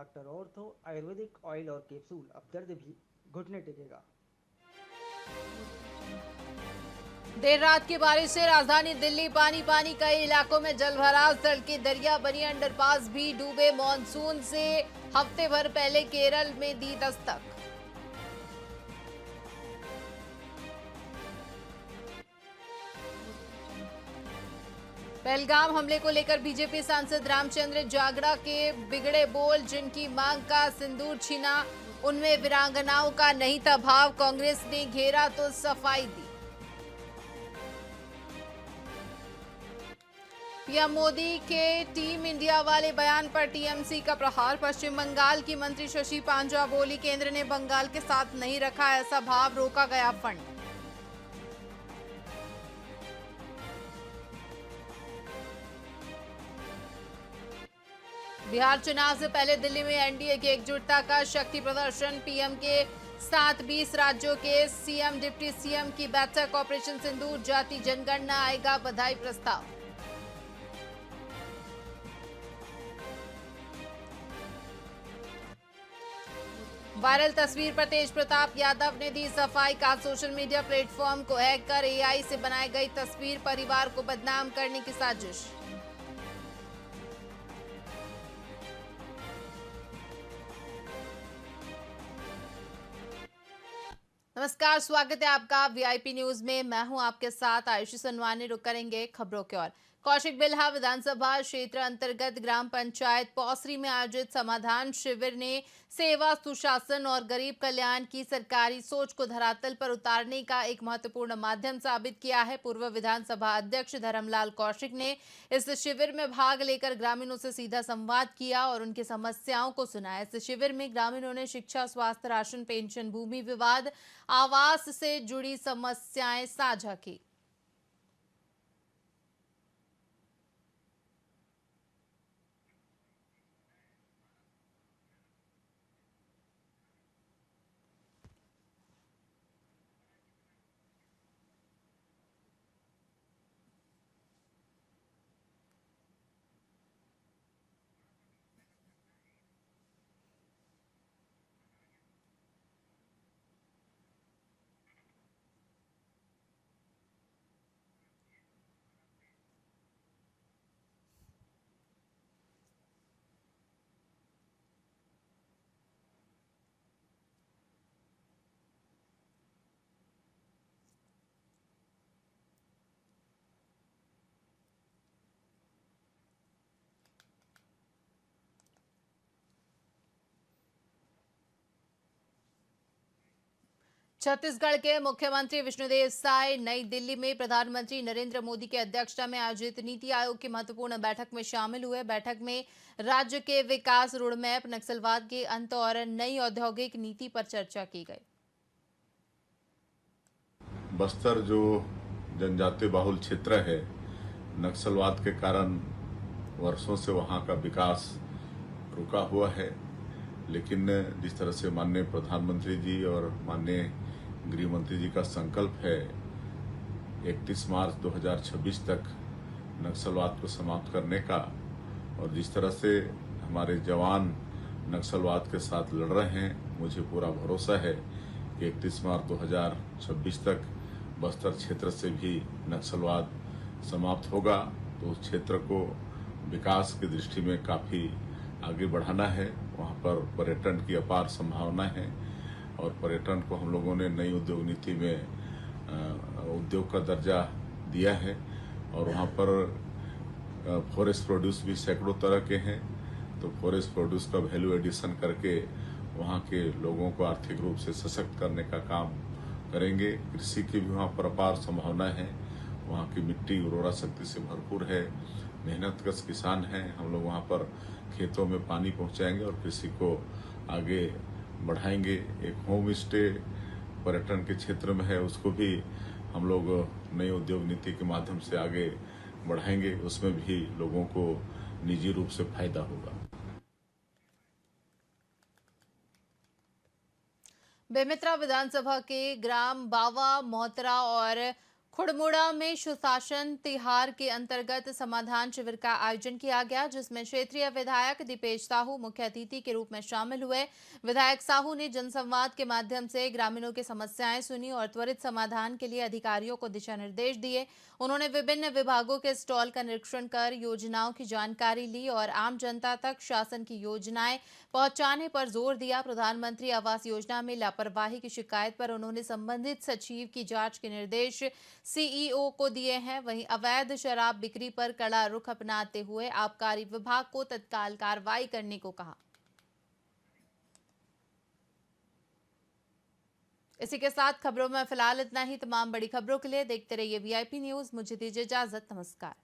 Doctor ortho Ayurvedic oil और capsule, अब दर्द भी घुटने टेकेगा। देर रात की बारिश से राजधानी दिल्ली पानी पानी, कई इलाकों में जलभराव, सड़कें दरिया बनी, अंडरपास भी डूबे। मानसून से हफ्ते भर पहले केरल में दी दस्तक। पहलगाम हमले को लेकर बीजेपी सांसद रामचंद्र जागड़ा के बिगड़े बोल, जिनकी मांग का सिंदूर छीना उनमें वीरांगनाओं का नहीं था भाव। कांग्रेस ने घेरा तो सफाई दी। पीएम मोदी के टीम इंडिया वाले बयान पर टीएमसी का प्रहार। पश्चिम बंगाल की मंत्री शशि पांजा बोली, केंद्र ने बंगाल के साथ नहीं रखा ऐसा भाव, रोका गया फंड। बिहार चुनाव से पहले दिल्ली में एनडीए की एकजुटता का शक्ति प्रदर्शन। पीएम के साथ 20 राज्यों के सीएम डिप्टी सीएम की बैठक। ऑपरेशन सिंदूर, जाति जनगणना आएगा बधाई प्रस्ताव। वायरल तस्वीर पर तेज प्रताप यादव ने दी सफाई, का सोशल मीडिया प्लेटफॉर्म को हैक कर एआई से बनाई गई तस्वीर, परिवार को बदनाम करने की साजिश। नमस्कार, स्वागत है आपका वीआईपी न्यूज में। मैं हूं आपके साथ आयुषी सनवानी। रुक करेंगे खबरों की ओर। कौशिक बिल्हा विधानसभा क्षेत्र अंतर्गत ग्राम पंचायत पौसरी में आयोजित समाधान शिविर ने सेवा, सुशासन और गरीब कल्याण की सरकारी सोच को धरातल पर उतारने का एक महत्वपूर्ण माध्यम साबित किया है। पूर्व विधानसभा अध्यक्ष धर्मलाल कौशिक ने इस शिविर में भाग लेकर ग्रामीणों से सीधा संवाद किया और उनकी समस्याओं को सुना। इस शिविर में ग्रामीणों ने शिक्षा, स्वास्थ्य, राशन, पेंशन, भूमि विवाद, आवास से जुड़ी समस्याएं साझा की। छत्तीसगढ़ के मुख्यमंत्री विष्णुदेव साय नई दिल्ली में प्रधानमंत्री नरेंद्र मोदी की अध्यक्षता में आयोजित नीति आयोग की महत्वपूर्ण बैठक में शामिल हुए। बैठक में राज्य के विकास रोडमैप, नक्सलवाद के अंत और नई औद्योगिक नीति पर चर्चा की गई। बस्तर जो जनजातीय बाहुल क्षेत्र है, नक्सलवाद के कारण वर्षों से वहाँ का विकास रुका हुआ है। लेकिन जिस तरह से माननीय प्रधानमंत्री जी और माननीय गृह मंत्री जी का संकल्प है 31 मार्च 2026 तक नक्सलवाद को समाप्त करने का, और जिस तरह से हमारे जवान नक्सलवाद के साथ लड़ रहे हैं, मुझे पूरा भरोसा है कि 31 मार्च 2026 तक बस्तर क्षेत्र से भी नक्सलवाद समाप्त होगा। तो उस क्षेत्र को विकास की दृष्टि में काफ़ी आगे बढ़ाना है। वहाँ पर पर्यटन की अपार संभावना है और पर्यटन को हम लोगों ने नई उद्योग नीति में उद्योग का दर्जा दिया है। और वहाँ पर फॉरेस्ट प्रोड्यूस भी सैकड़ों तरह के हैं, तो फॉरेस्ट प्रोड्यूस का वैल्यू एडिशन करके वहाँ के लोगों को आर्थिक रूप से सशक्त करने का काम करेंगे। कृषि की भी वहाँ पर अपार संभावना है। वहाँ की मिट्टी उर्वरा शक्ति से भरपूर है, मेहनतकश किसान हैं। हम लोग वहाँ पर खेतों में पानी पहुँचाएंगे और कृषि को आगे बढ़ाएंगे। एक होम स्टे पर्यटन के क्षेत्र में है, उसको भी हम लोग नई उद्योग नीति के माध्यम से आगे बढ़ाएंगे। उसमें भी लोगों को निजी रूप से फायदा होगा। बेमेतरा विधानसभा के ग्राम बावा, मोहतरा और खुड़मुड़ा में सुशासन तिहार के अंतर्गत समाधान शिविर का आयोजन किया गया, जिसमें क्षेत्रीय विधायक दीपेश साहू मुख्य अतिथि के रूप में शामिल हुए। विधायक साहू ने जनसंवाद के माध्यम से ग्रामीणों की समस्याएं सुनी और त्वरित समाधान के लिए अधिकारियों को दिशा निर्देश दिए। उन्होंने विभिन्न विभागों के स्टॉल का निरीक्षण कर योजनाओं की जानकारी ली और आम जनता तक शासन की योजनाएं पहुंचाने पर जोर दिया। प्रधानमंत्री आवास योजना में लापरवाही की शिकायत पर उन्होंने संबंधित सचिव की जांच के निर्देश सीईओ को दिए हैं। वहीं अवैध शराब बिक्री पर कड़ा रुख अपनाते हुए आबकारी विभाग को तत्काल कार्रवाई करने को कहा। इसी के साथ खबरों में फिलहाल इतना ही। तमाम बड़ी खबरों के लिए देखते रहिए वीआईपी न्यूज। मुझे दीजिए इजाजत। नमस्कार।